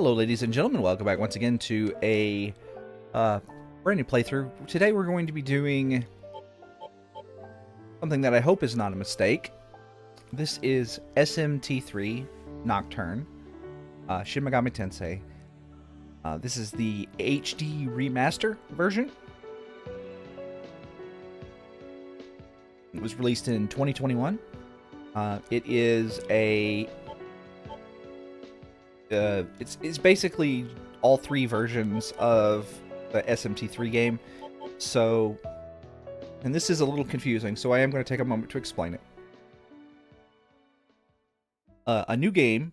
Hello ladies and gentlemen, welcome back once again to a brand new playthrough. Today we're going to be doing something that I hope is not a mistake. This is SMT3 Nocturne, Shin Megami Tensei. This is the HD Remaster version. It was released in 2021. It is a it's basically all three versions of the SMT3 game. So, and this is a little confusing, so I am going to take a moment to explain it. A new game,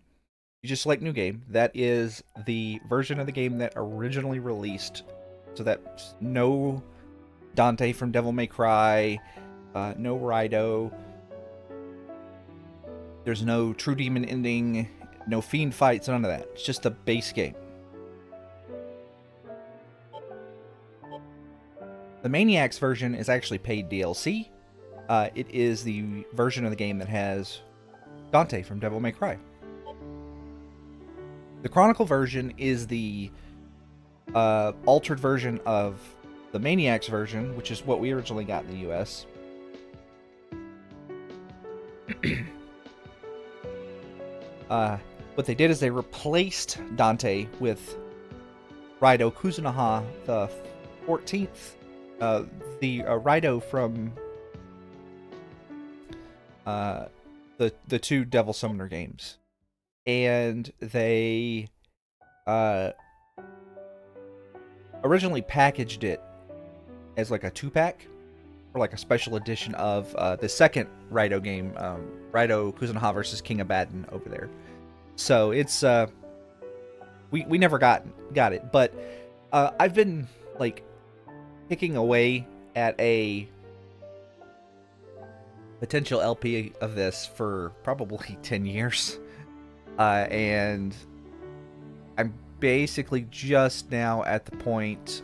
you just select new game. That is the version of the game that originally released. So that's no Dante from Devil May Cry, no Rido. There's no True Demon ending, no fiend fights, none of that. It's just the base game. The Maniacs version is actually paid DLC. It is the version of the game that has Dante from Devil May Cry. The Chronicle version is the altered version of the Maniacs version, which is what we originally got in the US. What they did is they replaced Dante with Rido Kuzunoha the 14th. The Rido from the two Devil Summoner games. And they originally packaged it as like a 2-pack or like a special edition of the second Rido game, Rido Kuzunoha versus King Abaddon over there. So it's we never got it, but I've been like picking away at a potential LP of this for probably 10 years. And I'm basically just now at the point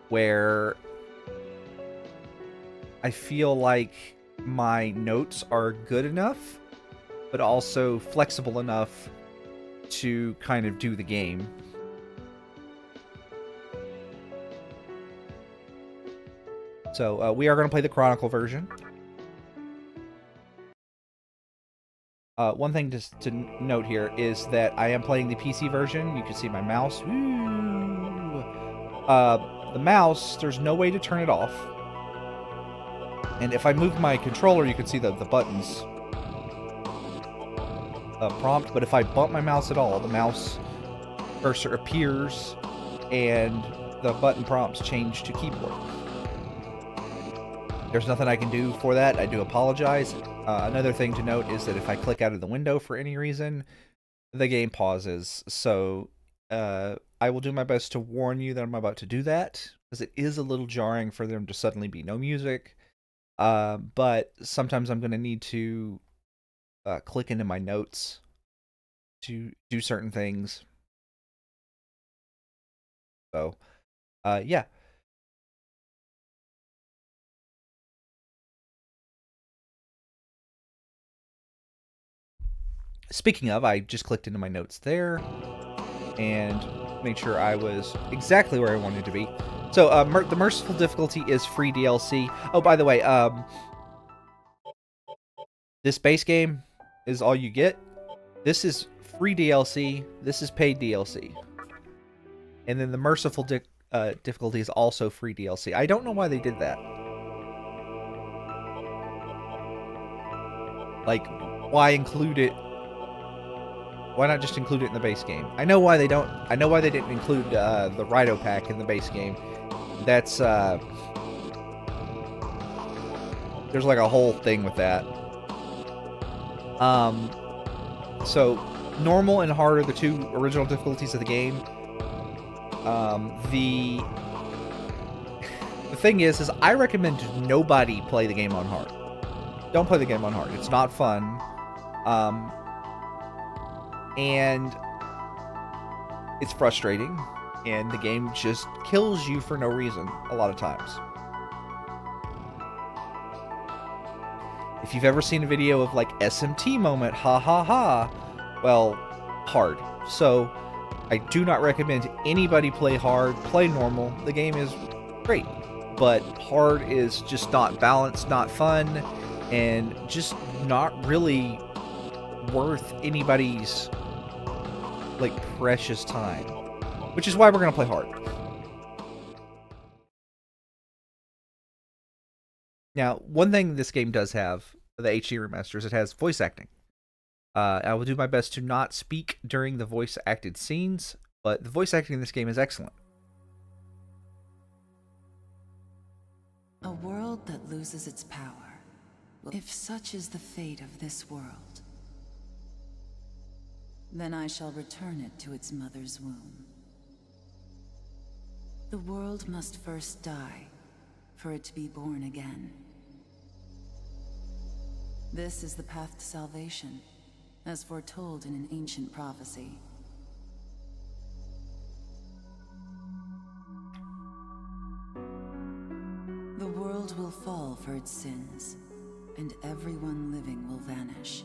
where I feel like my notes are good enough, but also flexible enough to kind of do the game. So we are going to play the Chronicle version. One thing just to note here is that I am playing the PC version. You can see my mouse. The mouse, there's no way to turn it off. And if I move my controller, you can see the buttons prompt. But if I bump my mouse at all, the mouse cursor appears and the button prompts change to keyboard. There's nothing I can do for that. I do apologize. Another thing to note is that if I click out of the window for any reason, the game pauses. So I will do my best to warn you that I'm about to do that, because it is a little jarring for them to suddenly be no music. But sometimes I'm going to need to click into my notes to do certain things. So, yeah. Speaking of, I just clicked into my notes there and made sure I was exactly where I wanted to be. So, the Merciful difficulty is free DLC. Oh, by the way, this base game is all you get. This is free DLC. This is paid DLC. And then the Merciful difficulty is also free DLC. I don't know why they did that. Like, why include it? Why not just include it in the base game? I know why they don't. I know why they didn't include the Rido pack in the base game. That's there's like a whole thing with that. So normal and hard are the two original difficulties of the game. The thing is I recommend nobody play the game on hard. Don't play the game on hard. It's not fun. And it's frustrating, and the game just kills you for no reason a lot of times. If you've ever seen a video of like SMT moment, ha ha ha, well, hard. So I do not recommend anybody play hard. Play normal. The game is great, but hard is just not balanced, not fun, and just not really worth anybody's like precious time. Which is why we're gonna play hard. Now, one thing this game does have, the HD remaster, is it has voice acting. I will do my best to not speak during the voice acted scenes, but the voice acting in this game is excellent. A world that loses its power, if such is the fate of this world, then I shall return it to its mother's womb. The world must first die, for it to be born again. This is the path to salvation, as foretold in an ancient prophecy. The world will fall for its sins, and everyone living will vanish.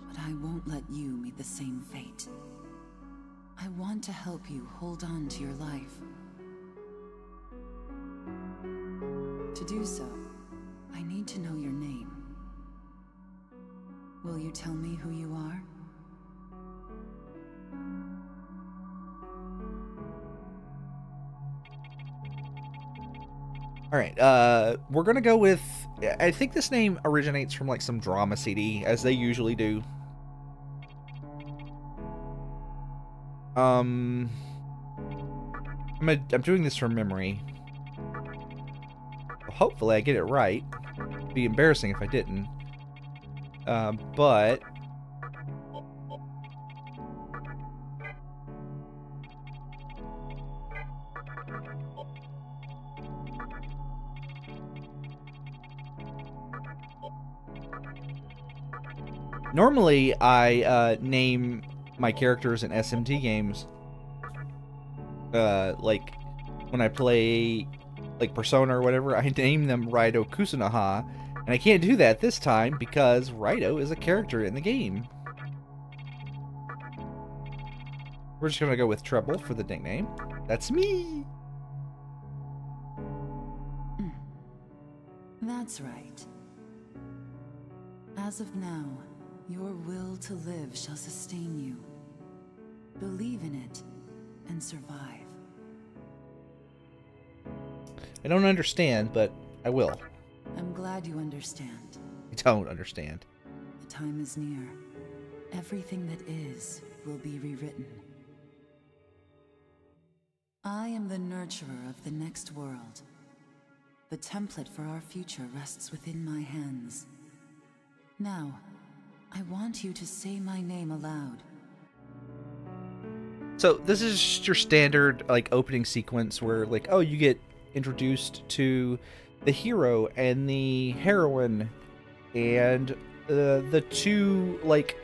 But I won't let you meet the same fate. I want to help you hold on to your life. To do so, I need to know your name. Will you tell me who you are? Alright, we're gonna go with... I think this name originates from like some drama CD, as they usually do. I'm doing this from memory. Hopefully I get it right. It'd be embarrassing if I didn't. But... normally, I name my characters in SMT games. Like, when I play, like, Persona or whatever, I name them Raido Kusunoha. And I can't do that this time because Raido is a character in the game. We're just gonna go with Treble for the nickname. That's me! That's right. As of now, your will to live shall sustain you. Believe in it, and survive. I don't understand, but I will. I'm glad you understand. I don't understand. The time is near. Everything that is will be rewritten. I am the nurturer of the next world. The template for our future rests within my hands. Now, I want you to say my name aloud. So this is just your standard like opening sequence where like, oh, you get introduced to the hero and the heroine and the two like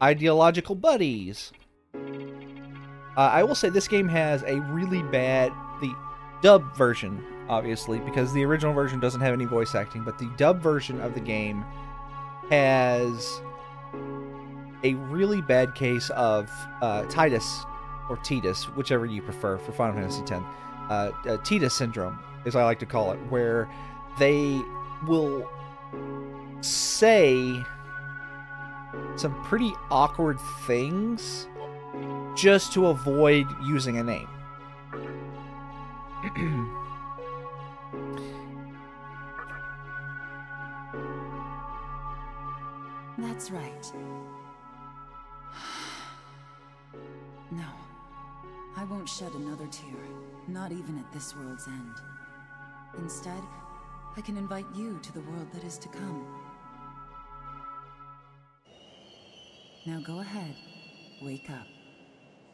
ideological buddies. I will say this game has a really bad, the dub version, obviously, because the original version doesn't have any voice acting, but the dub version of the game has a really bad case of Titus, or Titus, whichever you prefer for Final Fantasy X. Titus syndrome, as I like to call it, where they will say some pretty awkward things just to avoid using a name. That's right. No, I won't shed another tear, not even at this world's end. Instead, I can invite you to the world that is to come. Now go ahead, wake up.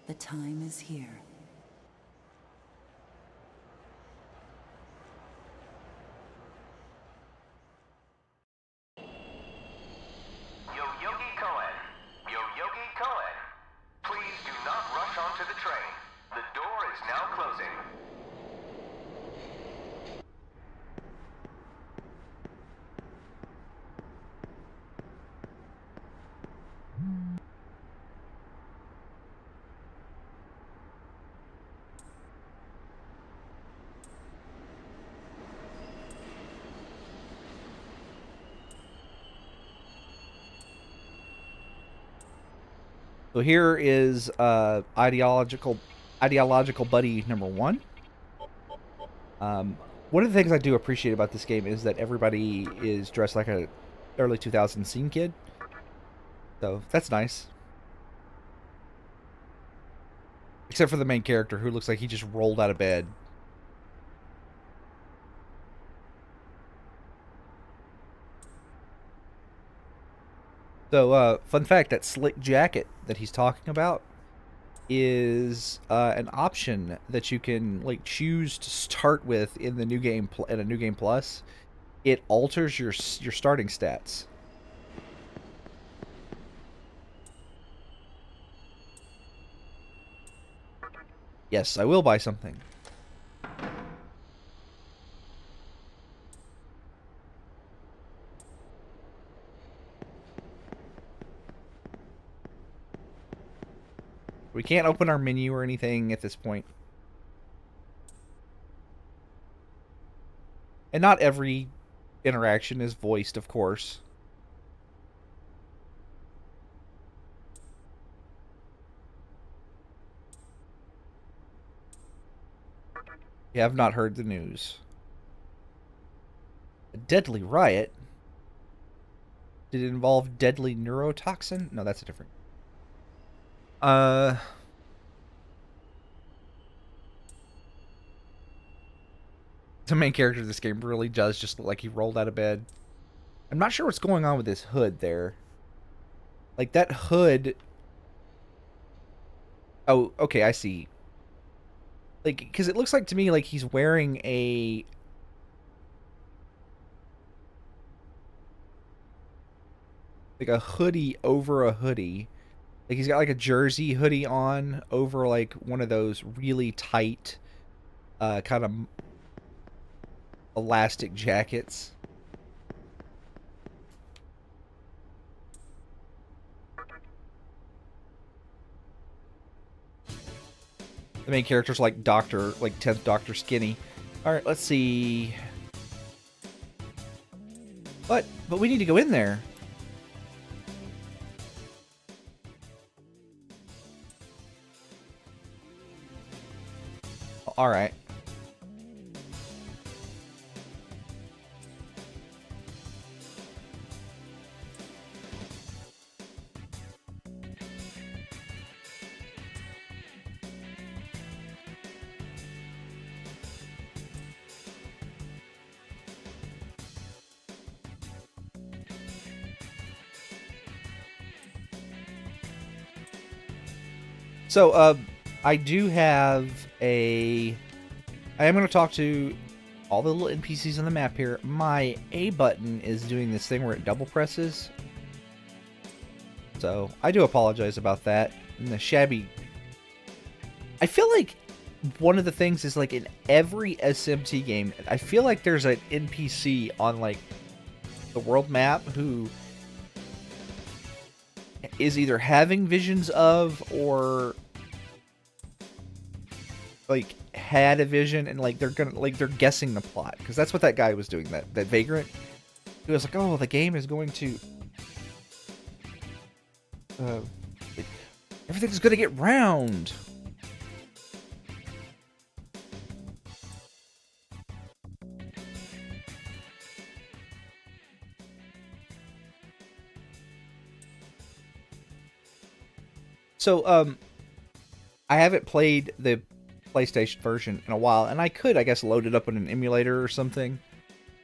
The time is here. So here is ideological buddy number 1. One of the things I do appreciate about this game is that everybody is dressed like a early 2000s scene kid. So that's nice. Except for the main character, who looks like he just rolled out of bed. So, fun fact, that slick jacket that he's talking about is an option that you can like choose to start with in the new game in a new game plus. It alters your starting stats. Yes, I will buy something. We can't open our menu or anything at this point. And not every interaction is voiced, of course. You have not heard the news. A deadly riot? Did it involve deadly neurotoxin? No, that's a different... The main character of this game really does just look like he rolled out of bed. I'm not sure what's going on with this hood there. Like, that hood... Oh, okay, I see. Like, because it looks like to me like he's wearing a... like a hoodie over a hoodie. Like, he's got like a jersey hoodie on over like one of those really tight kind of elastic jackets. The main character's like Doctor, like 10th Doctor Skinny. Alright, let's see. But we need to go in there. Alright. So, I do have a... I am going to talk to all the little NPCs on the map here. My A button is doing this thing where it double presses. So, I do apologize about that. And the shabby... I feel like one of the things is, like, in every SMT game, I feel like there's an NPC on, like, the world map who is either having visions of or like had a vision and like they're guessing the plot, because that's what that guy was doing, that vagrant. He was like, oh, the game is going to everything's gonna get round. So I haven't played the PlayStation version in a while, and I could, I guess, load it up on an emulator or something,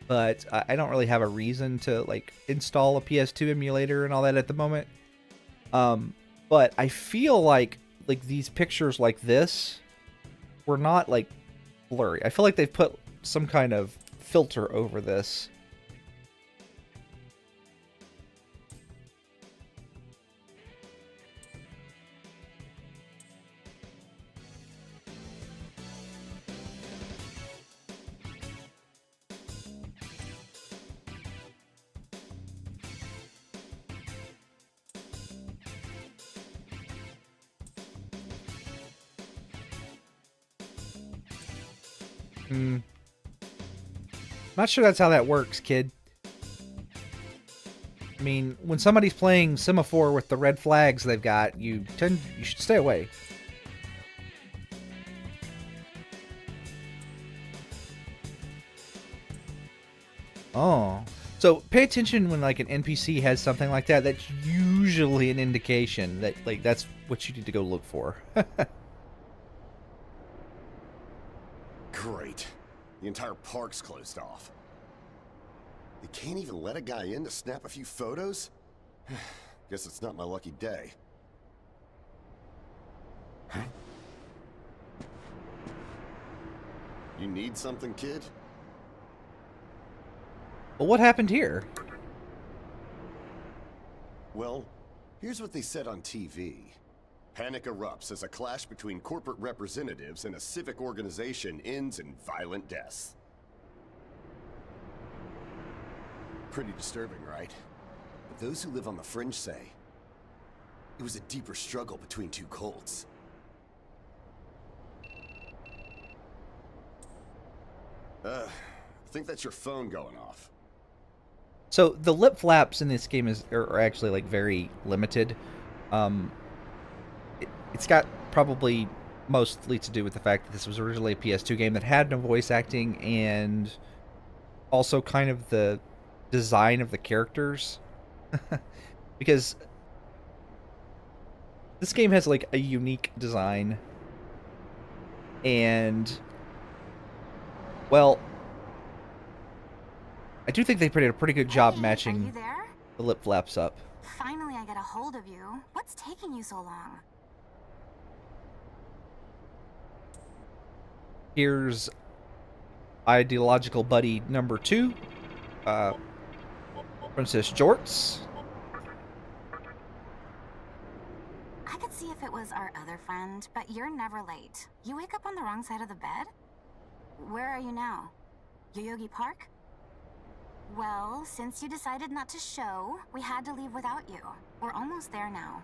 but I don't really have a reason to like install a PS2 emulator and all that at the moment. But I feel like these pictures like this were not like blurry. I feel like they've put some kind of filter over this. Not sure that's how that works, kid. I mean, when somebody's playing Semaphore with the red flags they've got, you should stay away. Oh. So pay attention when like an NPC has something like that. That's usually an indication that like that's what you need to go look for. Great. The entire park's closed off. They can't even let a guy in to snap a few photos? Guess it's not my lucky day. Huh? You need something, kid? Well, what happened here? Well, here's what they said on TV. Panic erupts as a clash between corporate representatives and a civic organization ends in violent deaths. Pretty disturbing, right? But those who live on the fringe say it was a deeper struggle between two cults. I think that's your phone going off. So the lip flaps in this game are actually like very limited. It's got probably mostly to do with the fact that this was originally a PS2 game that had no voice acting, and also kind of the design of the characters. Because this game has like a unique design, and well, I do think they did a pretty good job matching the lip flaps up. Finally, I get a hold of you. What's taking you so long? Here's ideological buddy number 2, Princess Jorts. I could see if it was our other friend, but you're never late. You wake up on the wrong side of the bed? Where are you now? Yoyogi Park? Well, since you decided not to show, we had to leave without you. We're almost there now.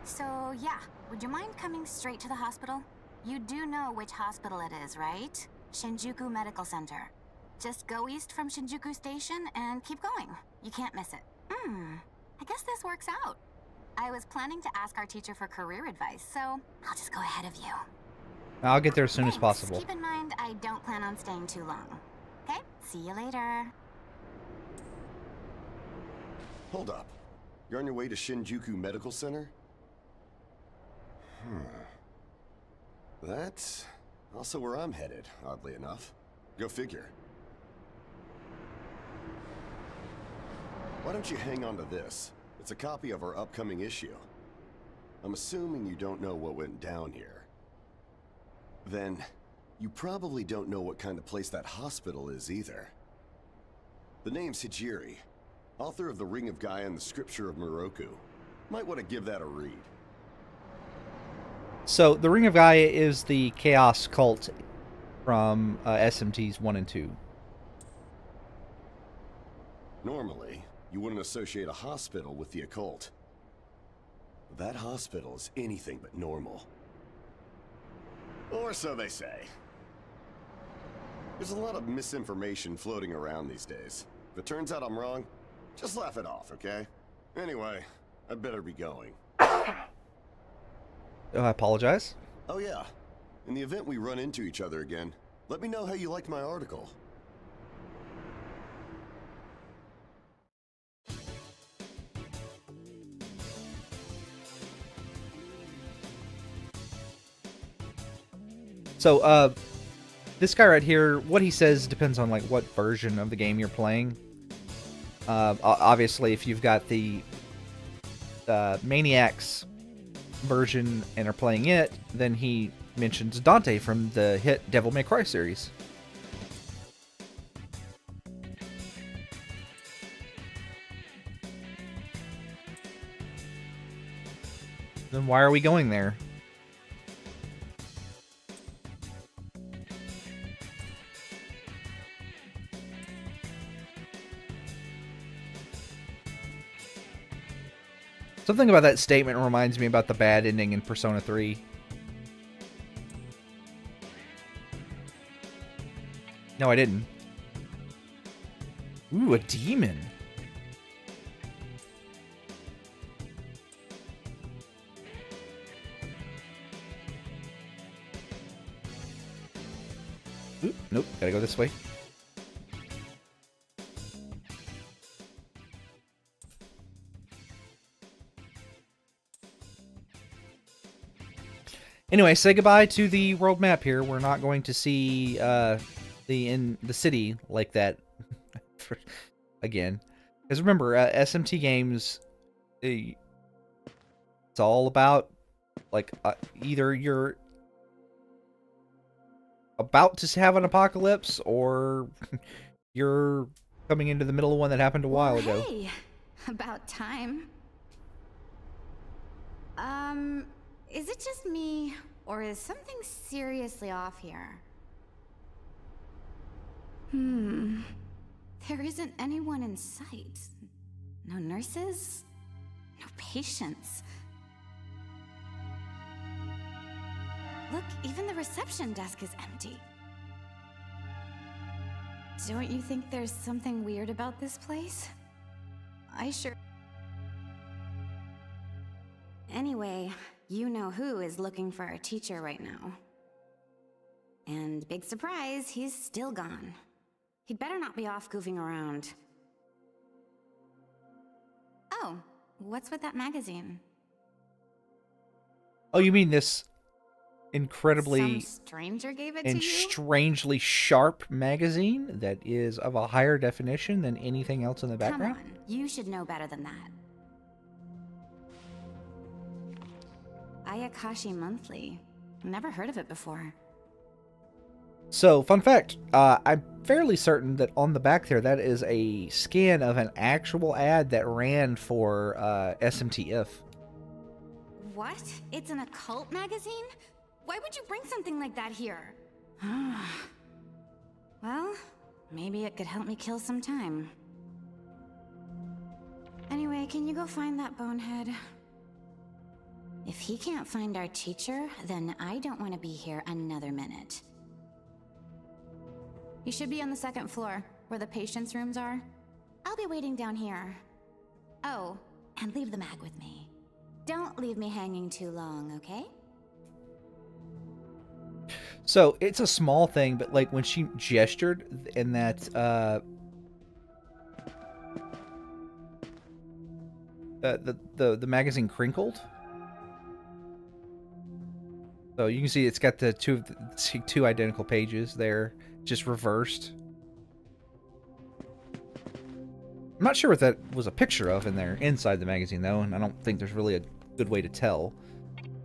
So, yeah, would you mind coming straight to the hospital? You do know which hospital it is, right? Shinjuku Medical Center. Just go east from Shinjuku Station and keep going. You can't miss it. I guess this works out. I was planning to ask our teacher for career advice, so I'll just go ahead of you. I'll get there as soon as possible. Keep in mind, I don't plan on staying too long. Okay? See you later. Hold up. You're on your way to Shinjuku Medical Center? That's also where I'm headed, oddly enough. Go figure. Why don't you hang on to this? It's a copy of our upcoming issue. I'm assuming you don't know what went down here. Then, you probably don't know what kind of place that hospital is either. The name's Hijiri, author of The Ring of Gaia and the Scripture of Moroku. Might want to give that a read. So, the Ring of Gaia is the Chaos cult from SMTs 1 and 2. Normally, you wouldn't associate a hospital with the occult. That hospital is anything but normal. Or so they say. There's a lot of misinformation floating around these days. If it turns out I'm wrong, just laugh it off, okay? Anyway, I'd better be going. Oh, I apologize. Oh yeah, in the event we run into each other again, let me know how you liked my article. So, this guy right here, what he says depends on like what version of the game you're playing. Obviously, if you've got the Maniacs version and are playing it, then he mentions Dante from the hit Devil May Cry series. Then why are we going there? Something about that statement reminds me about the bad ending in Persona 3. No, I didn't. Ooh, a demon. Oop, nope, gotta go this way. Anyway, say goodbye to the world map here. We're not going to see the city like that again. Because remember, SMT games, it's all about like either you're about to have an apocalypse or you're coming into the middle of one that happened a while ago. Hey, about time. Is it just me, or is something seriously off here? There isn't anyone in sight. No nurses, no patients. Look, even the reception desk is empty. Don't you think there's something weird about this place? I sure... Anyway, you know who is looking for our teacher right now. And big surprise, he's still gone. He'd better not be off goofing around. Oh, what's with that magazine? Oh, you mean this incredibly Some stranger gave it and to you? strangely sharp magazine that is of a higher definition than anything else in the background? Come on, you should know better than that. Ayakashi Monthly. Never heard of it before. So, fun fact, I'm fairly certain that on the back there, that is a scan of an actual ad that ran for SMTF. What? It's an occult magazine? Why would you bring something like that here? Well, maybe it could help me kill some time. Anyway, can you go find that bonehead? If he can't find our teacher, then I don't want to be here another minute. You should be on the second floor, where the patients' rooms are. I'll be waiting down here. Oh, and leave the mag with me. Don't leave me hanging too long, okay? So, it's a small thing, but like when she gestured and that the magazine crinkled. So you can see it's got the two identical pages there, just reversed. I'm not sure what that was a picture of in there inside the magazine though, and I don't think there's really a good way to tell.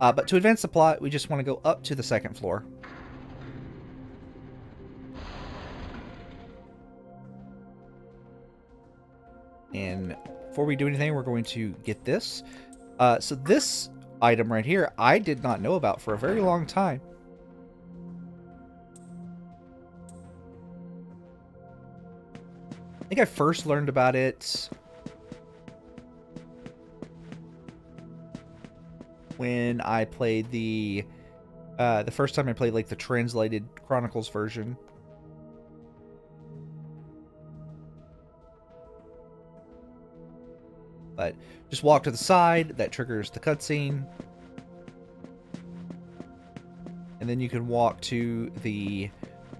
But to advance the plot, we just want to go up to the second floor. And before we do anything, we're going to get this. So this item right here, I did not know about for a very long time. I think I first learned about it when I played the first time I played like the translated Chronicles version. But just walk to the side, that triggers the cutscene. And then you can walk to the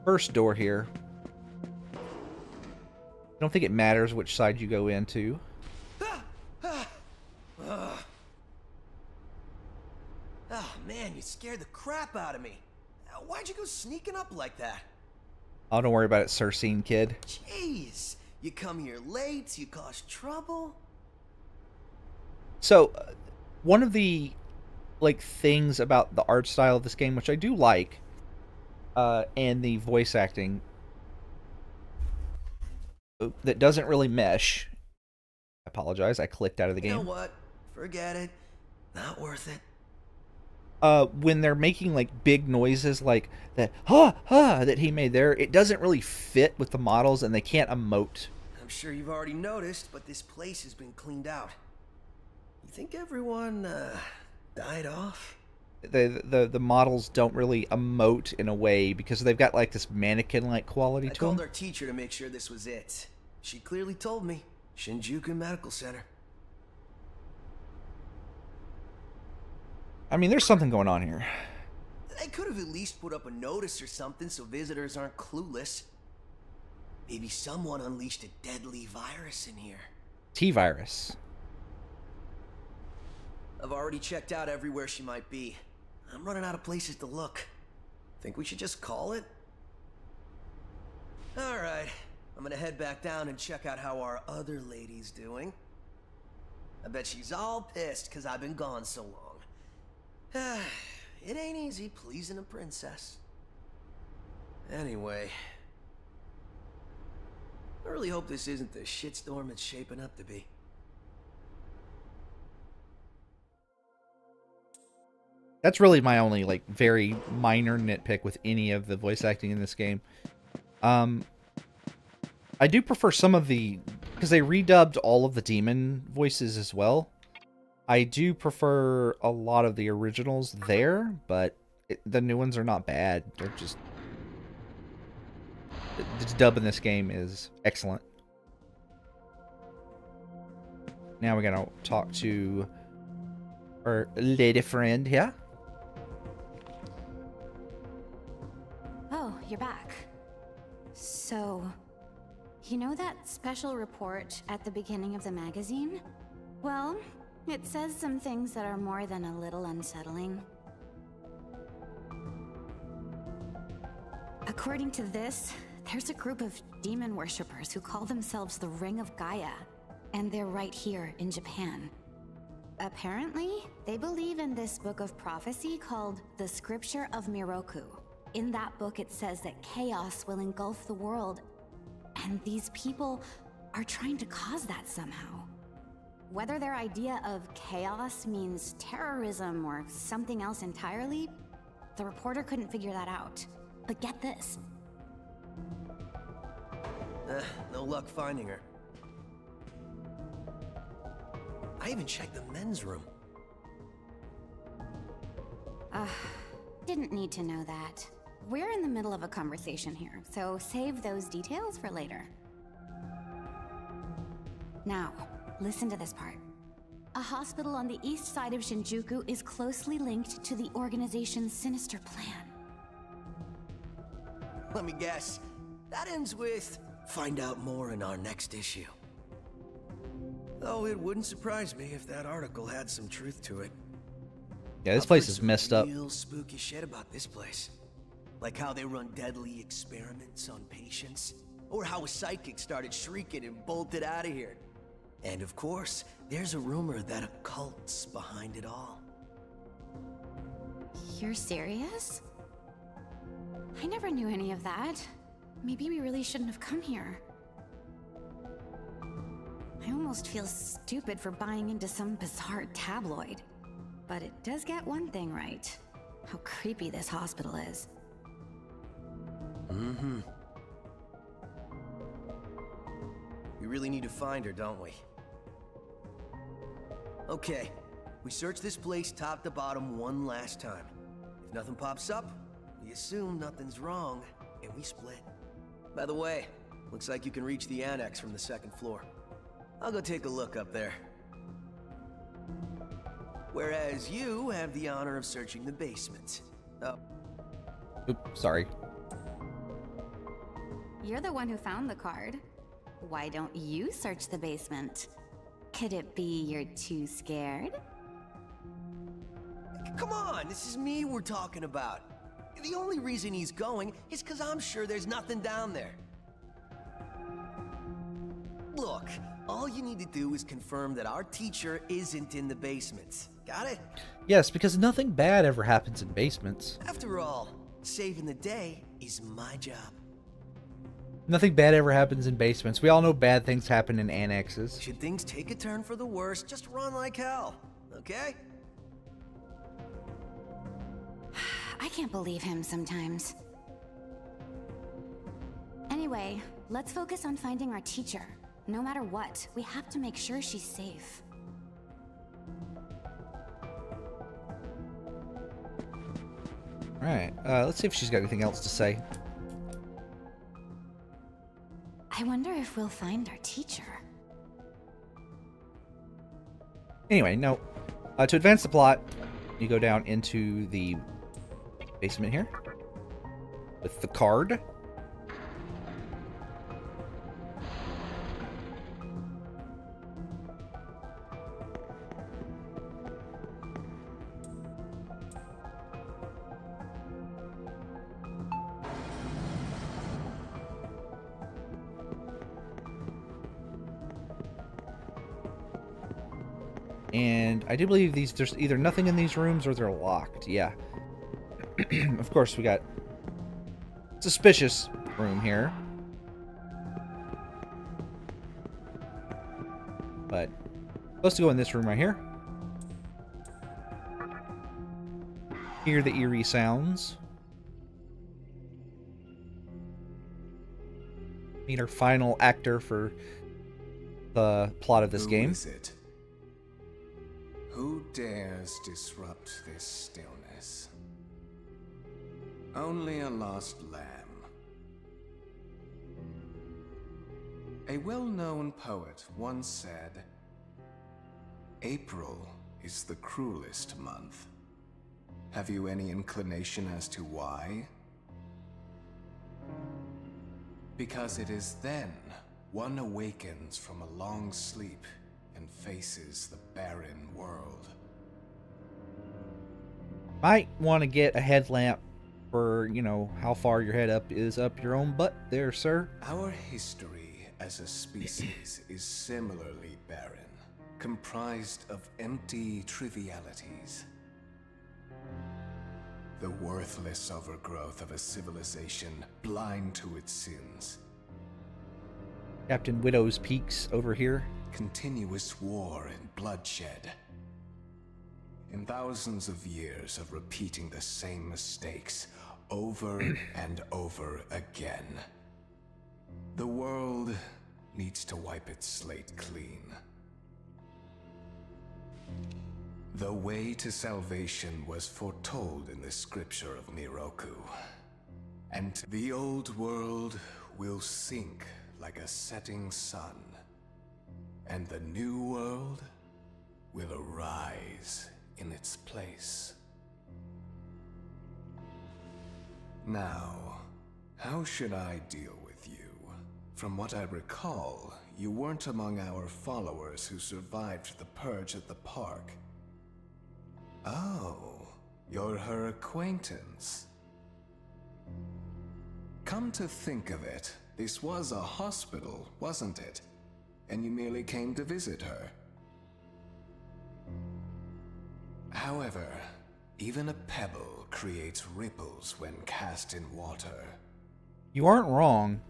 first door here. I don't think it matters which side you go into. Oh man, you scared the crap out of me. Why'd you go sneaking up like that? Oh, don't worry about it, Cersine, kid. Jeez, you come here late, you cause trouble. So, one of the things about the art style of this game, which I do like, and the voice acting, that doesn't really mesh. I apologize, I clicked out of the game. You know what? Forget it. Not worth it. When they're making like big noises like that that he made there, it doesn't really fit with the models and they can't emote. I'm sure you've already noticed, but this place has been cleaned out. You think everyone died off? The models don't really emote in a way because they've got like this mannequin-like quality to them. I called our teacher to make sure this was it. She clearly told me. Shinjuku Medical Center. I mean, there's something going on here. They could have at least put up a notice or something so visitors aren't clueless. Maybe someone unleashed a deadly virus in here. T-virus. I've already checked out everywhere she might be. I'm running out of places to look. Think we should just call it? Alright, I'm gonna head back down and check out how our other lady's doing. I bet she's all pissed because I've been gone so long. It ain't easy pleasing a princess. Anyway, I really hope this isn't the shitstorm it's shaping up to be. That's really my only, like, very minor nitpick with any of the voice acting in this game. I do prefer some of the... because they redubbed all of the demon voices as well. I do prefer a lot of the originals there, but the new ones are not bad. They're just... the dub in this game is excellent. Now we're gonna talk to our lady friend here. Oh, you're back. So, you know that special report at the beginning of the magazine? Well, it says some things that are more than a little unsettling. According to this, there's a group of demon worshippers who call themselves the Ring of Gaia, and they're right here in Japan. Apparently, they believe in this book of prophecy called the Scripture of Miroku. In that book, it says that chaos will engulf the world, and these people are trying to cause that somehow. Whether their idea of chaos means terrorism or something else entirely, the reporter couldn't figure that out. But get this. No luck finding her. I even checked the men's room. Didn't need to know that. We're in the middle of a conversation here, so save those details for later. Now, listen to this part. A hospital on the east side of Shinjuku is closely linked to the organization's sinister plan. Let me guess. That ends with, find out more in our next issue. Though it wouldn't surprise me if that article had some truth to it. Yeah, this place is messed up. Real spooky shit about this place. Like how they run deadly experiments on patients. Or how a psychic started shrieking and bolted out of here. And of course, there's a rumor that a cult's behind it all. You're serious? I never knew any of that. Maybe we really shouldn't have come here. I almost feel stupid for buying into some bizarre tabloid. But it does get one thing right. How creepy this hospital is. Mm-hmm. We really need to find her, don't we? Okay, we search this place top to bottom one last time. If nothing pops up, we assume nothing's wrong, and we split. By the way, looks like you can reach the annex from the second floor. I'll go take a look up there. Whereas you have the honor of searching the basement. Oh. Oops, sorry. You're the one who found the card. Why don't you search the basement? Could it be you're too scared? Come on, this is me we're talking about. The only reason he's going is because I'm sure there's nothing down there. Look, all you need to do is confirm that our teacher isn't in the basement. Got it? Yes, because nothing bad ever happens in basements. After all, saving the day is my job. Nothing bad ever happens in basements. We all know bad things happen in annexes. Should things take a turn for the worse, just run like hell, okay? I can't believe him sometimes. Anyway, let's focus on finding our teacher. No matter what, we have to make sure she's safe. Alright, let's see if she's got anything else to say. I wonder if we'll find our teacher. Anyway, no. To advance the plot, you go down into the basement here with the card. And I do believe there's either nothing in these rooms or they're locked. Yeah. Of course, we got suspicious room here. But supposed to go in this room right here. Hear the eerie sounds. Meet our final actor for the plot of this game. Who is it? Who dares disrupt this stillness? Only a lost lamb. A well-known poet once said, "April is the cruelest month." Have you any inclination as to why? Because it is then one awakens from a long sleep and faces the barren world. Might want to get a headlamp for, you know, how far your head up is up your own butt there, sir. Our history as a species is similarly barren, comprised of empty trivialities. The worthless overgrowth of a civilization blind to its sins. Captain Widow's Peaks over here. Continuous war and bloodshed. In thousands of years of repeating the same mistakes over and over again. The world needs to wipe its slate clean. The way to salvation was foretold in the scripture of Miroku. And the old world will sink like a setting sun. And the new world will arise in its place. Now, how should I deal with you? From what I recall, you weren't among our followers who survived the purge at the park. Oh, you're her acquaintance. Come to think of it, this was a hospital, wasn't it? And you merely came to visit her. However, even a pebble creates ripples when cast in water. You aren't wrong.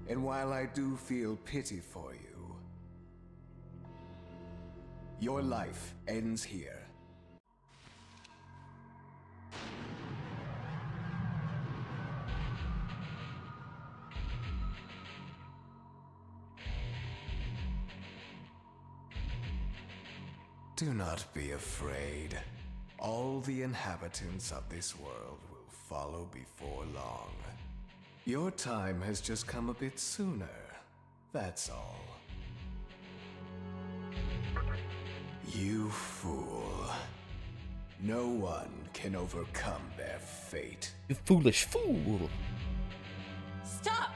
And while I do feel pity for you, your life ends here. Do not be afraid. All the inhabitants of this world will follow before long. Your time has just come a bit sooner, that's all. You fool. No one can overcome their fate. You foolish fool. Stop!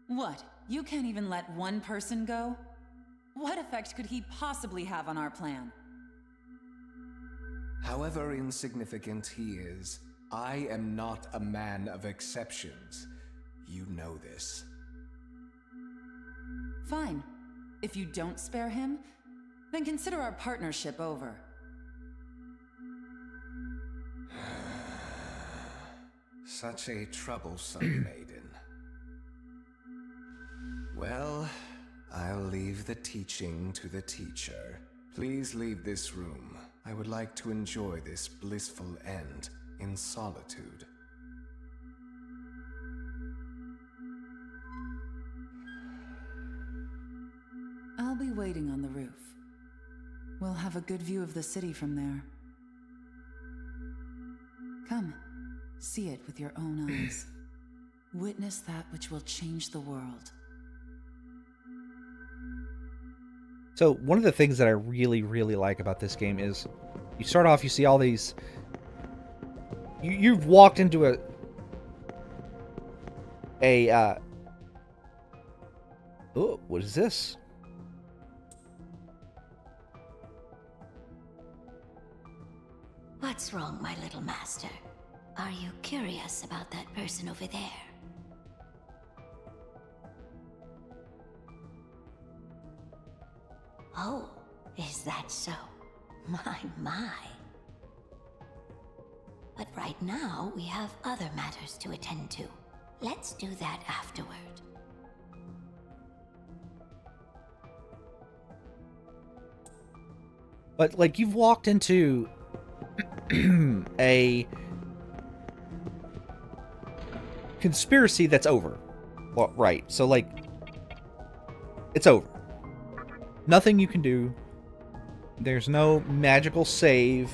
What? You can't even let one person go? What effect could he possibly have on our plan? However insignificant he is, I am not a man of exceptions. You know this. Fine. If you don't spare him, then consider our partnership over. Such a troublesome maiden. Well, I'll leave the teaching to the teacher. Please leave this room. I would like to enjoy this blissful end in solitude. I'll be waiting on the roof. We'll have a good view of the city from there. Come, see it with your own eyes. Witness that which will change the world. So one of the things that I really, really like about this game is you start off, you see all these... You've walked into oh, what is this? What's wrong, my little master? Are you curious about that person over there? Oh, is that so? My. But right now, we have other matters to attend to. Let's do that afterward. But, like, you've walked into a conspiracy that's over. Well, right. So, like, it's over. Nothing you can do. There's no magical save.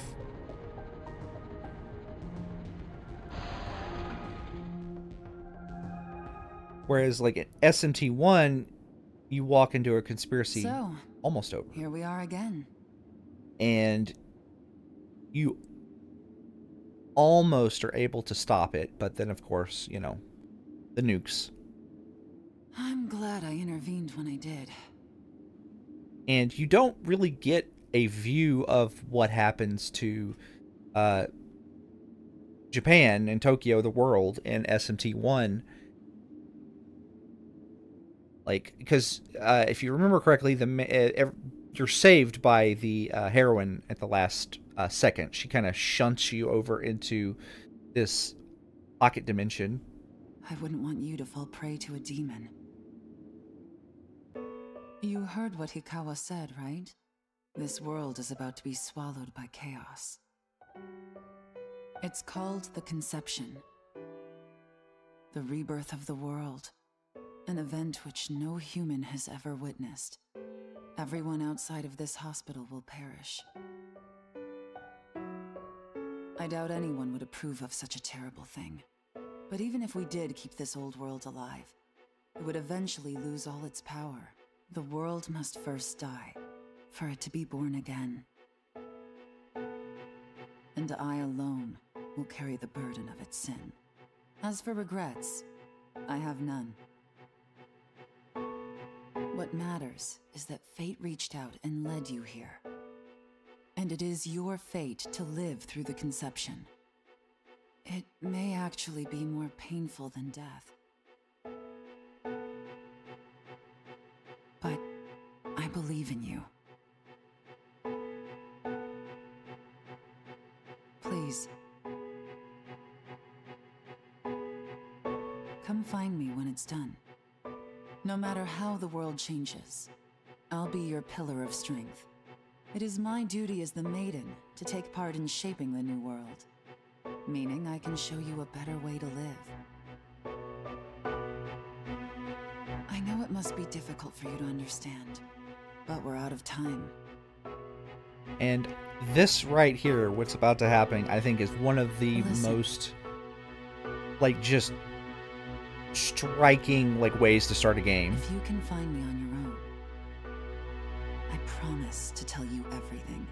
Whereas, like, at SMT1, you walk into a conspiracy almost over. Here we are again. And you almost are able to stop it, but then, of course, you know, the nukes. I'm glad I intervened when I did. And you don't really get a view of what happens to Japan and Tokyo, the world, in SMT1. Like, because if you remember correctly, you're saved by the heroine at the last second. She kind of shunts you over into this pocket dimension. I wouldn't want you to fall prey to a demon. You heard what Hikawa said, right? This world is about to be swallowed by chaos. It's called the Conception. The rebirth of the world. An event which no human has ever witnessed. Everyone outside of this hospital will perish. I doubt anyone would approve of such a terrible thing. But even if we did keep this old world alive, it would eventually lose all its power. The world must first die, for it to be born again. And I alone will carry the burden of its sin. As for regrets, I have none. What matters is that fate reached out and led you here. And it is your fate to live through the conception. It may actually be more painful than death. But I believe in you. Please. Come find me when it's done. No matter how the world changes, I'll be your pillar of strength. It is my duty as the maiden to take part in shaping the new world. Meaning I can show you a better way to live. I know it must be difficult for you to understand, but we're out of time. And this right here, what's about to happen, I think is one of the most, like, just striking, like, ways to start a game. If you can find me on your own, I promise to tell you everything.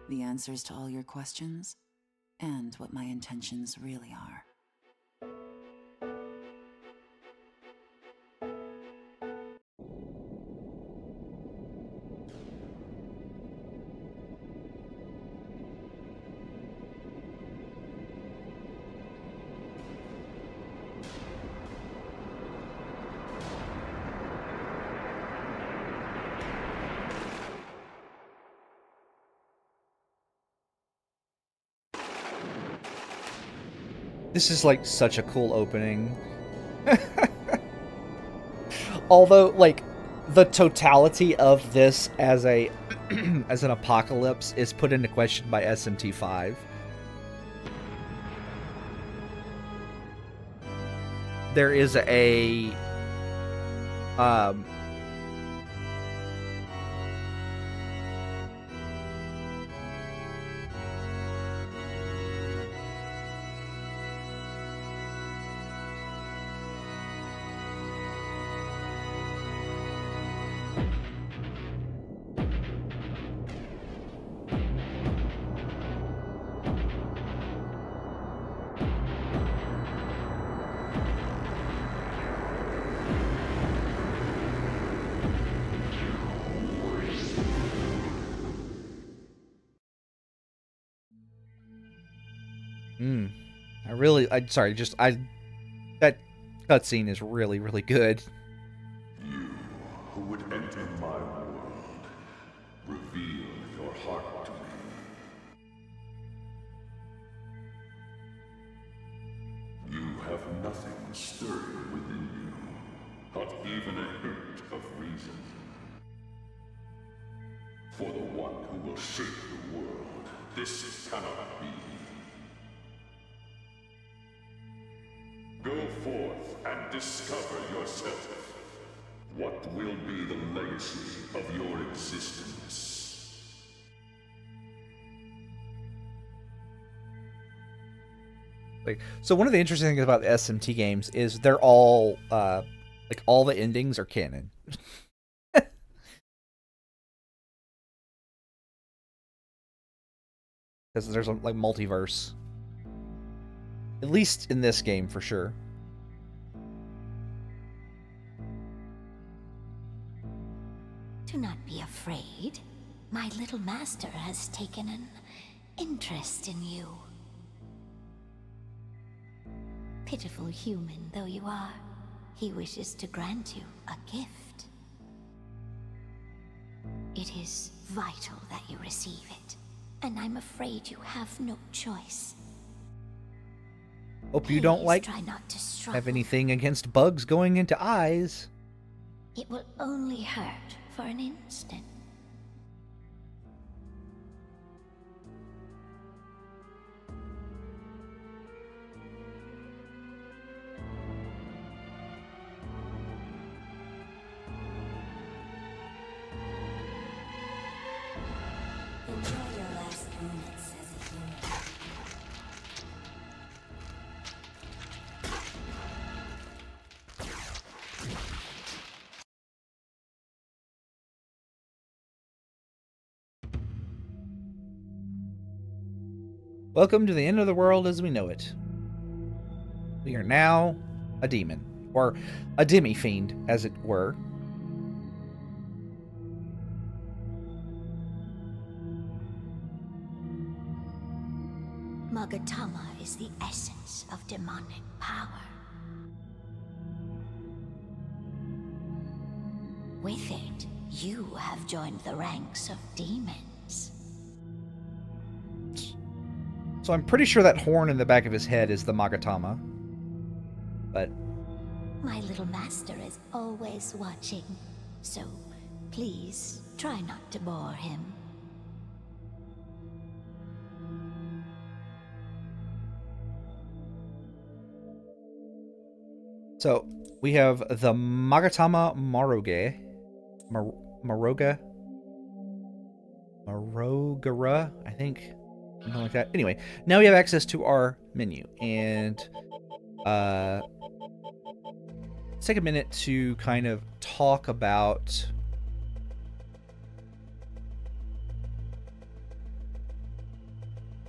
The answers to all your questions, and what my intentions really are. This is, like, such a cool opening. Although, like, the totality of this as a as an apocalypse is put into question by SMT5. There is a That cutscene is really, really good. You, who would enter my world, reveal your heart to me. You have nothing stirring within you, not even a hint of reason. For the one who will shape the world, this cannot be. Go forth and discover yourself. What will be the legacy of your existence? So one of the interesting things about the SMT games is they're all like all the endings are canon. Because there's like multiverse. At least in this game for sure. Do not be afraid. My little master has taken an interest in you. Pitiful human though you are, he wishes to grant you a gift. It is vital that you receive it, and I'm afraid you have no choice. Hope you don't like try not to struggle. Have anything against bugs going into eyes. It will only hurt for an instant. Enjoy your last moments as a human. Welcome to the end of the world as we know it. We are now a demon, or a demi-fiend, as it were. Magatama is the essence of demonic power. With it, you have joined the ranks of demons. So I'm pretty sure that horn in the back of his head is the Magatama. But My little master is always watching, so please try not to bore him. so we have the Magatama Maroge. Marogara, I think. Something like that. Anyway, now we have access to our menu, and let's take a minute to kind of talk about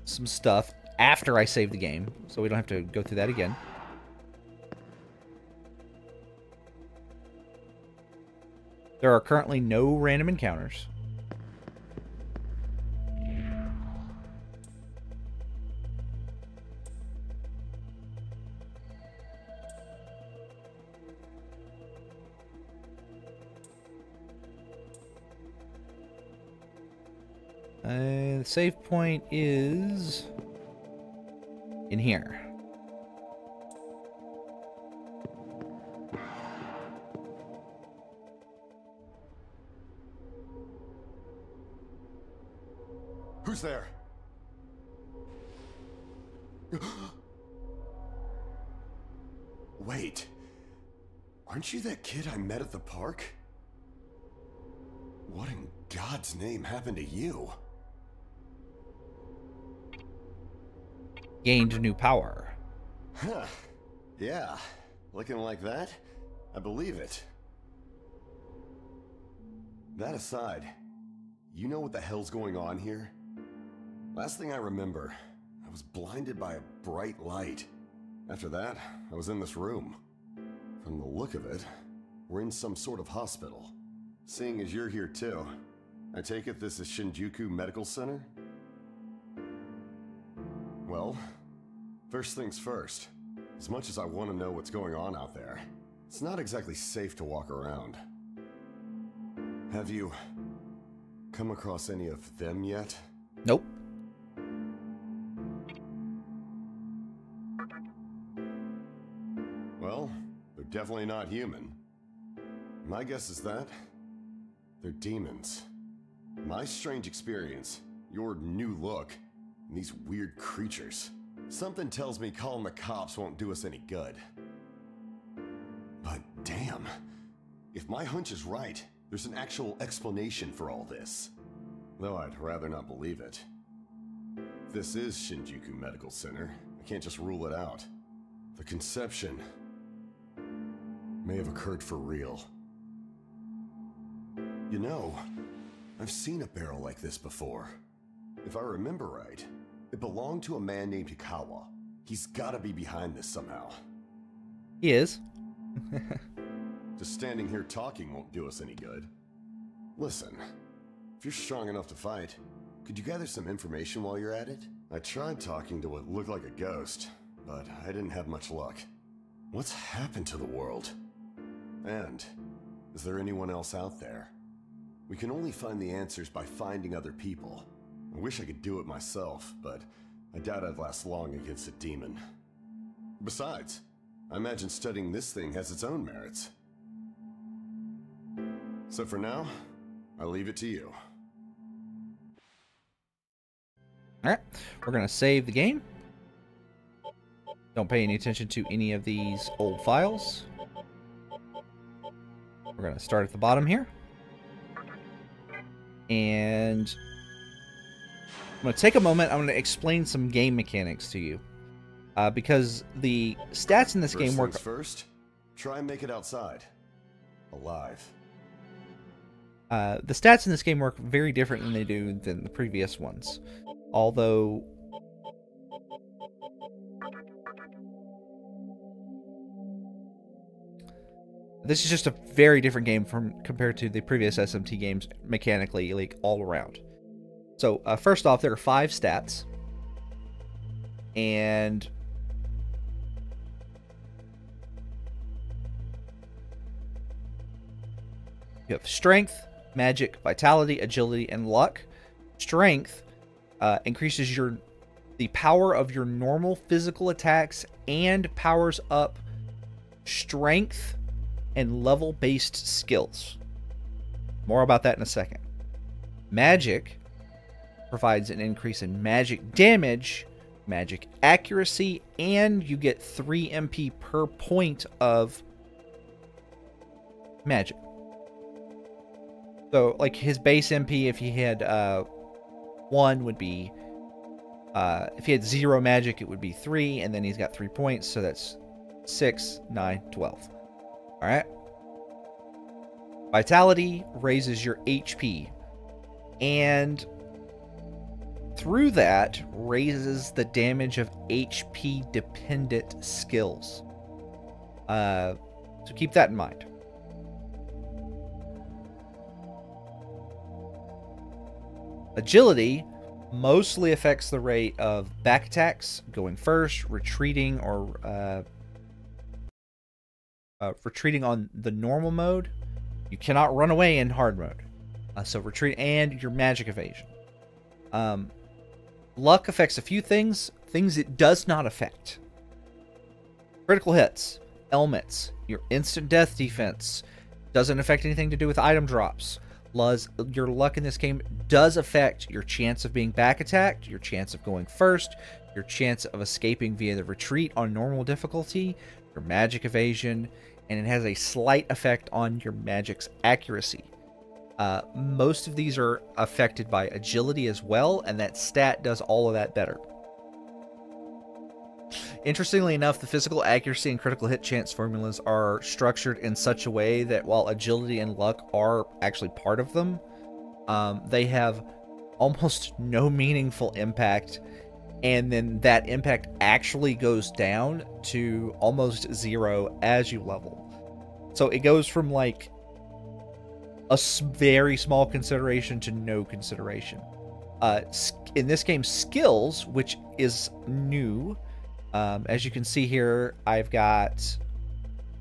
some stuff after I save the game, so we don't have to go through that again. There are currently no random encounters. The save point is in here. Who's there? Wait. Aren't you that kid I met at the park? What in God's name happened to you? Gained new power. Huh. Yeah. Looking like that? I believe it. That aside, you know what the hell's going on here? Last thing I remember, I was blinded by a bright light. After that, I was in this room. From the look of it, we're in some sort of hospital. Seeing as you're here too, I take it this is Shinjuku Medical Center? Well, First things first. As much as I want to know what's going on out there, it's not exactly safe to walk around. Have you come across any of them yet? Nope. Well, they're definitely not human. My guess is that they're demons. My strange experience, your new look, and these weird creatures. Something tells me calling the cops won't do us any good. But damn, if my hunch is right, there's an actual explanation for all this. Though I'd rather not believe it. If this is Shinjuku Medical Center, I can't just rule it out. The conception may have occurred for real. You know, I've seen a barrel like this before. If I remember right, it belonged to a man named Hikawa. He's gotta be behind this somehow. He is. Just standing here talking won't do us any good. Listen, if you're strong enough to fight, could you gather some information while you're at it? I tried talking to what looked like a ghost, but I didn't have much luck. What's happened to the world? And is there anyone else out there? We can only find the answers by finding other people. I wish I could do it myself, but I doubt I'd last long against a demon. Besides, I imagine studying this thing has its own merits. So for now, I'll leave it to you. Alright, we're going to save the game. Don't pay any attention to any of these old files. We're going to start at the bottom here. And I'm going to take a moment. I'm going to explain some game mechanics to you. Because the stats in this game work... First, try and make it outside. Alive. The stats in this game work very different than they do than the previous ones. Although... this is just a very different game compared to the previous SMT games mechanically, like, all around. So, first off, there are 5 stats. And... you have strength, magic, vitality, agility, and luck. Strength increases the power of your normal physical attacks and powers up strength and level-based skills. More about that in a second. Magic provides an increase in magic damage, magic accuracy, and you get 3 MP per point of magic. So, like, his base MP, if he had 1, would be... if he had 0 magic, it would be 3, and then he's got 3 points, so that's 6, 9, 12. Alright? Vitality raises your HP, and through that, raises the damage of HP-dependent skills. So keep that in mind. Agility mostly affects the rate of back attacks, going first, retreating, or retreating on the normal mode. You cannot run away in hard mode. So retreat, and your magic evasion. Luck affects a few things it does not affect. Critical hits, elements, your instant death defense. Doesn't affect anything to do with item drops. Your luck in this game does affect your chance of being back attacked, your chance of going first, your chance of escaping via the retreat on normal difficulty, your magic evasion, and it has a slight effect on your magic's accuracy. Most of these are affected by agility as well, and that stat does all of that better. Interestingly enough, the physical accuracy and critical hit chance formulas are structured in such a way that while agility and luck are actually part of them, they have almost no meaningful impact, and then that impact actually goes down to almost 0 as you level. So it goes from like a very small consideration to no consideration. In this game, skills, which is new, As you can see here, I've got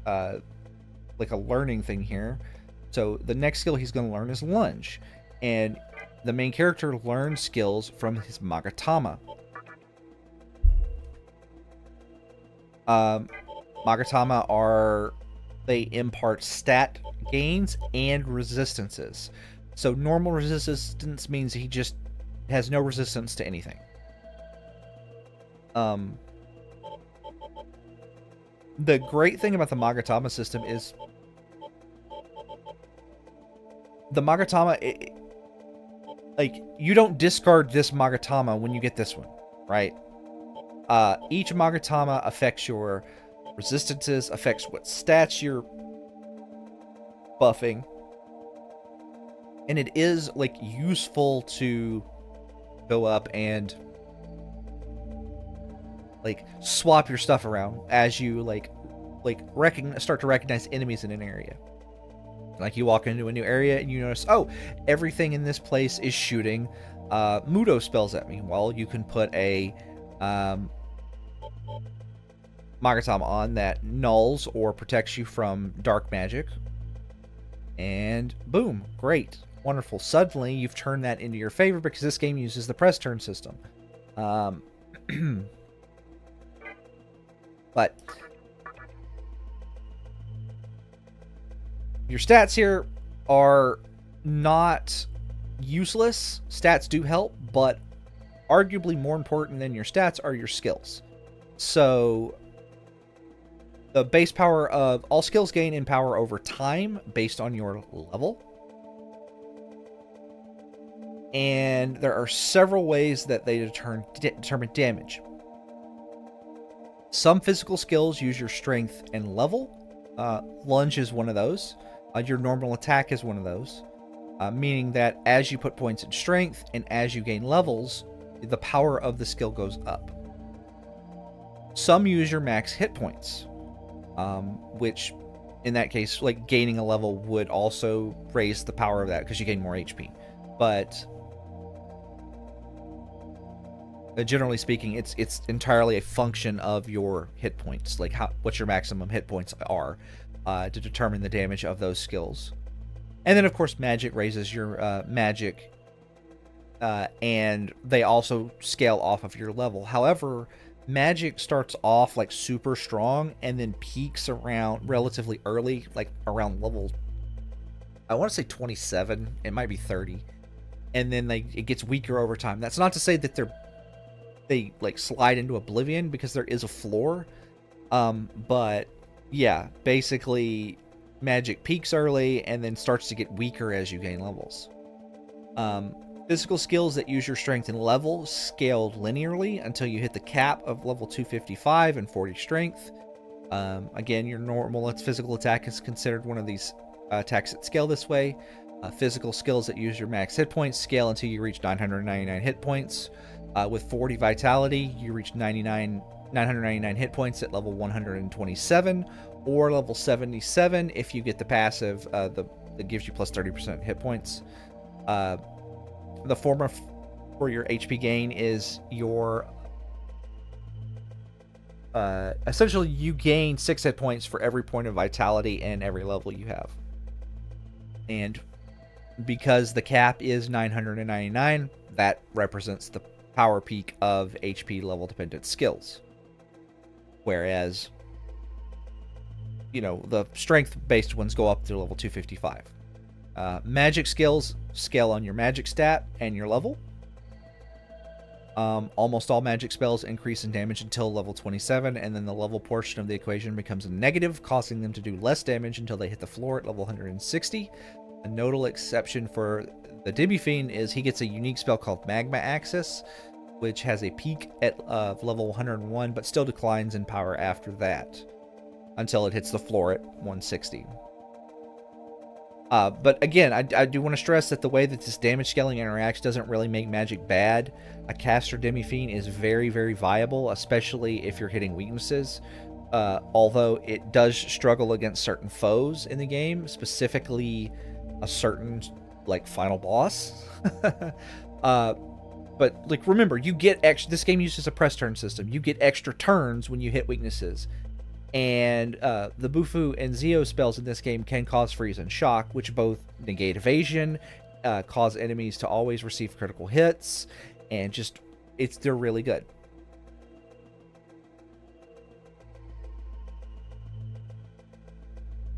like a learning thing here. So the next skill he's going to learn is lunge, and the main character learns skills from his Magatama. Magatama they impart stat gains and resistances. So normal resistance means he just has no resistance to anything. The great thing about the Magatama system is the Magatama, like, you don't discard this Magatama when you get this one, right? Each Magatama affects your resistances, affects what stats you're buffing, and it is, like, useful to go up and, like, swap your stuff around as you, start to recognize enemies in an area. Like, you walk into a new area and you notice, oh, everything in this place is shooting Mudo spells at me. Well, you can put a Magatama on that nulls or protects you from dark magic. And boom, great, wonderful. Suddenly, you've turned that into your favor because this game uses the press turn system. But your stats here are not useless. Stats do help, but arguably more important than your stats are your skills. So the base power of all skills gain in power over time based on your level. And there are several ways that they determine damage. Some physical skills use your strength and level. Lunge is one of those. Your normal attack is one of those. Meaning that as you put points in strength and as you gain levels, the power of the skill goes up. Some use your max hit points, which in that case, like, gaining a level would also raise the power of that because you gain more HP. But generally speaking, it's entirely a function of your hit points, like what your maximum hit points are, to determine the damage of those skills. And then, of course, magic raises your magic, and they also scale off of your level. However, magic starts off like super strong and then peaks around relatively early, like around level, I want to say 27, it might be 30, and then it gets weaker over time. That's not to say that they like slide into oblivion, because there is a floor, but yeah, basically magic peaks early and then starts to get weaker as you gain levels. Physical skills that use your strength and level scaled linearly until you hit the cap of level 255 and 40 strength. Again, your normal physical attack is considered one of these attacks that scale this way. Physical skills that use your max hit points scale until you reach 999 hit points. With 40 vitality, you reach 999 hit points at level 127, or level 77 if you get the passive that gives you plus 30% hit points. The formula for your HP gain is your essentially you gain 6 hit points for every point of vitality and every level you have. And because the cap is 999, that represents the power peak of HP level dependent skills. Whereas, you know, the strength based ones go up to level 255. Magic skills scale on your magic stat and your level. Almost all magic spells increase in damage until level 27, and then the level portion of the equation becomes a negative, causing them to do less damage until they hit the floor at level 160. A notable exception for the Demi-Fiend is he gets a unique spell called Magma Axis, which has a peak at level 101, but still declines in power after that, until it hits the floor at 160. But again, I do want to stress that the way that this damage scaling interacts doesn't really make magic bad. A caster Demi-Fiend is very, very viable, especially if you're hitting weaknesses. Although it does struggle against certain foes in the game, specifically a certain, like, final boss. But like, remember, you get extra. This game uses a press turn system. You get extra turns when you hit weaknesses, and the Bufu and Zio spells in this game can cause freeze and shock, which both negate evasion, cause enemies to always receive critical hits, and just they're really good.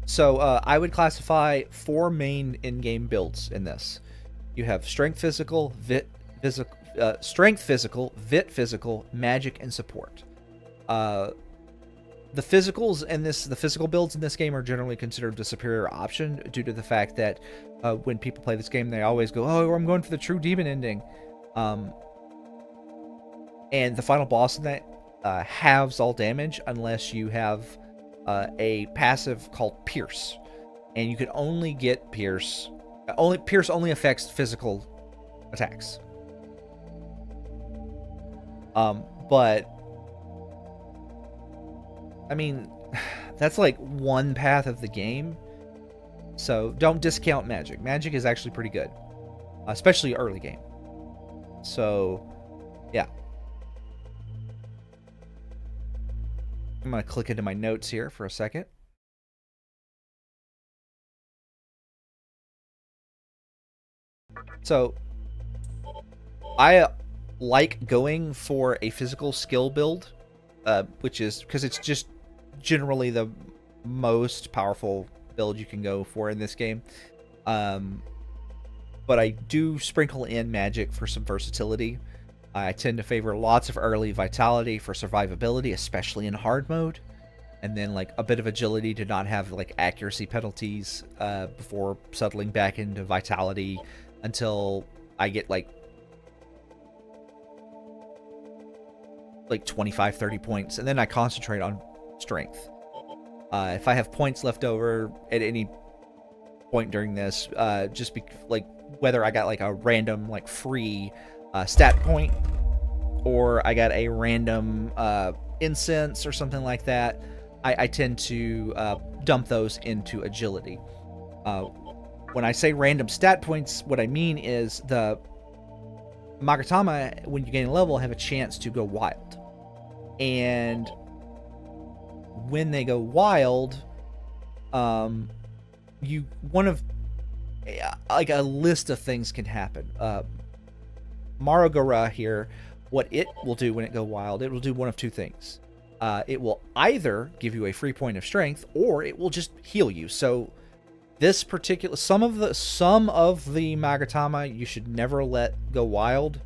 So I would classify 4 main in-game builds in this. You have strength physical, vit physical, magic, and support. The physicals in this, the physical builds in this game are generally considered the superior option due to the fact that when people play this game, they always go, "Oh, I'm going for the true demon ending," and the final boss in that halves all damage unless you have a passive called Pierce, and you can only get Pierce. Pierce only affects physical attacks. But I mean, that's like one path of the game. So don't discount magic. Magic is actually pretty good, especially early game. So, yeah. I'm going to click into my notes here for a second. So, I like going for a physical skill build, which is because it's just generally the most powerful build you can go for in this game. But I do sprinkle in magic for some versatility. I tend to favor lots of early vitality for survivability, especially in hard mode, and then like a bit of agility to not have like accuracy penalties before settling back into vitality until I get like 25-30 points, and then I concentrate on strength. If I have points left over at any point during this, just be like whether I got like a random like free stat point, or I got a random incense or something like that, I tend to dump those into agility. When I say random stat points, what I mean is the Magatama, when you gain a level, have a chance to go wild. And when they go wild, one of like a list of things can happen. Marogara here, what it will do when it go wild, it will do one of two things. It will either give you a free point of strength, or it will just heal you. So this particular some of the Magatama you should never let go wild,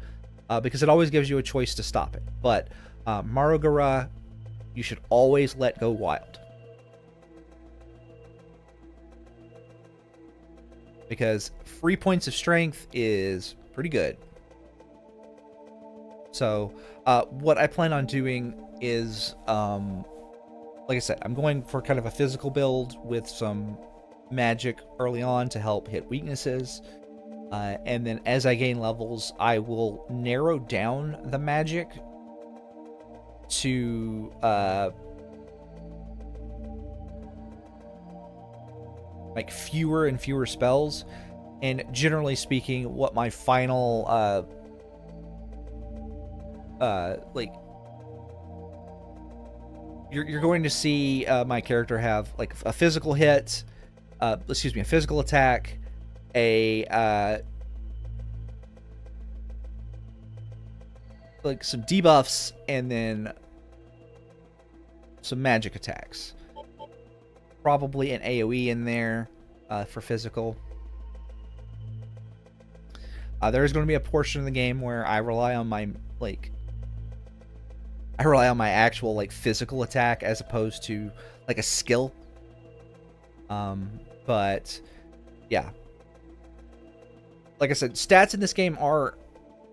because it always gives you a choice to stop it. But Marogara, you should always let go wild, because free points of strength is pretty good. So what I plan on doing is, like I said, I'm going for kind of a physical build with some magic early on to help hit weaknesses. And then as I gain levels, I will narrow down the magic to like fewer and fewer spells. And generally speaking, what my final like you're going to see my character have like a physical hit, a physical attack, like some debuffs, and then some magic attacks. Probably an AoE in there for physical. There is going to be a portion of the game where I rely on my actual like physical attack as opposed to like a skill. But yeah, like I said, stats in this game are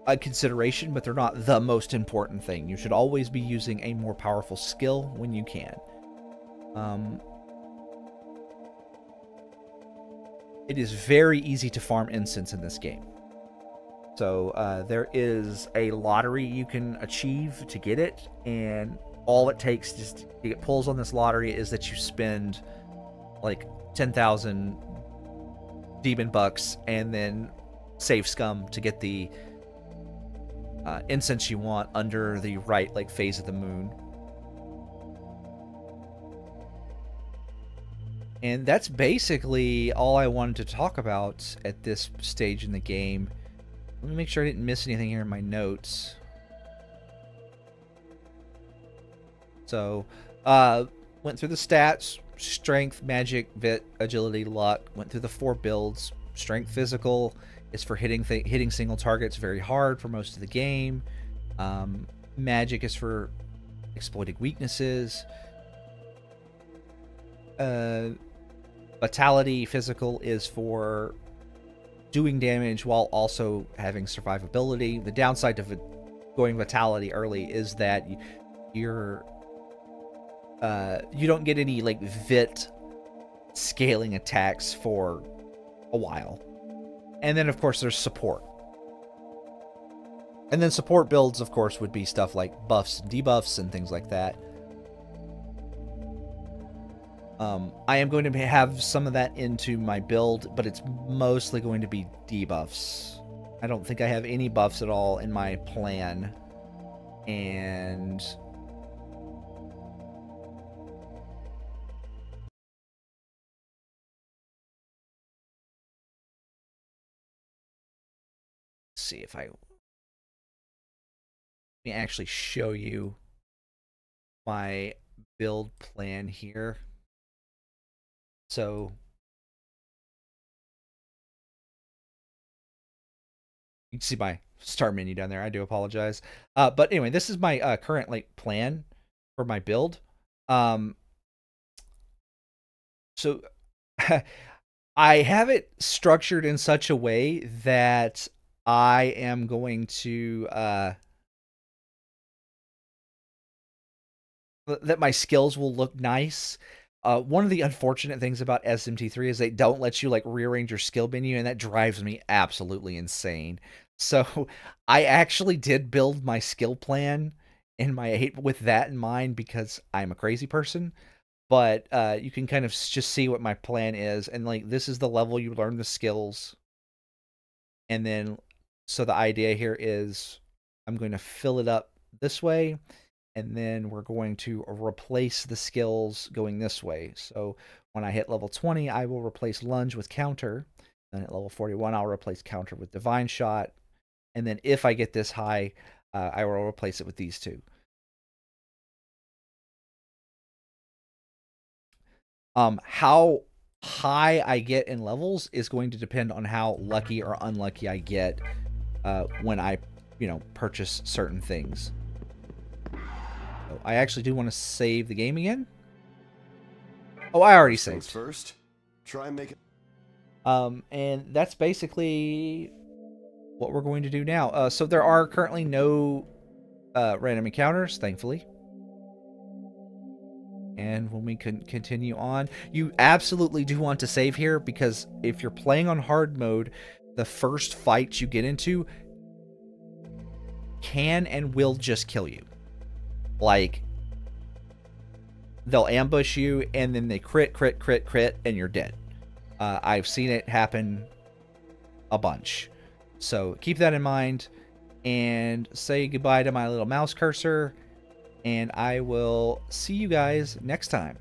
a consideration, but they're not the most important thing. You should always be using a more powerful skill when you can. It is very easy to farm incense in this game. So there is a lottery you can achieve to get it, and all it takes just to get pulls on this lottery is that you spend like 10,000 demon bucks and then save scum to get the incense you want under the right like phase of the moon. And that's basically all I wanted to talk about at this stage in the game. Let me make sure I didn't miss anything here in my notes. So, went through the stats: strength, magic, vit, agility, luck. Went through the 4 builds. Strength physical is for hitting single targets very hard for most of the game. Magic is for exploiting weaknesses. Vitality physical is for doing damage while also having survivability. The downside to going vitality early is that you don't get any like vit scaling attacks for a while. And then of course there's support. And then support builds of course would be stuff like buffs and debuffs and things like that. I am going to have some of that into my build, but it's mostly going to be debuffs. I don't think I have any buffs at all in my plan. And let's see if let me actually show you my build plan here. So you can see my start menu down there. I do apologize. But anyway, this is my current like plan for my build. So I have it structured in such a way that I am going to that my skills will look nice. One of the unfortunate things about SMT3 is they don't let you like rearrange your skill menu, and that drives me absolutely insane. So I actually did build my skill plan in my 8 with that in mind because I'm a crazy person. But you can kind of just see what my plan is, and like this is the level you learn the skills. And then so the idea here is I'm going to fill it up this way. And then we're going to replace the skills going this way. So when I hit level 20, I will replace lunge with counter. Then at level 41, I'll replace counter with divine shot. And then if I get this high, I will replace it with these two. How high I get in levels is going to depend on how lucky or unlucky I get when I, purchase certain things. I actually do want to save the game again. Oh, I already saved. First, try and make it. And that's basically what we're going to do now. So there are currently no random encounters, thankfully. And when we can continue on, you absolutely do want to save here, because if you're playing on hard mode, the first fight you get into can and will just kill you. Like, they'll ambush you, and then they crit, and you're dead. I've seen it happen a bunch. So keep that in mind, and say goodbye to my little mouse cursor, and I will see you guys next time.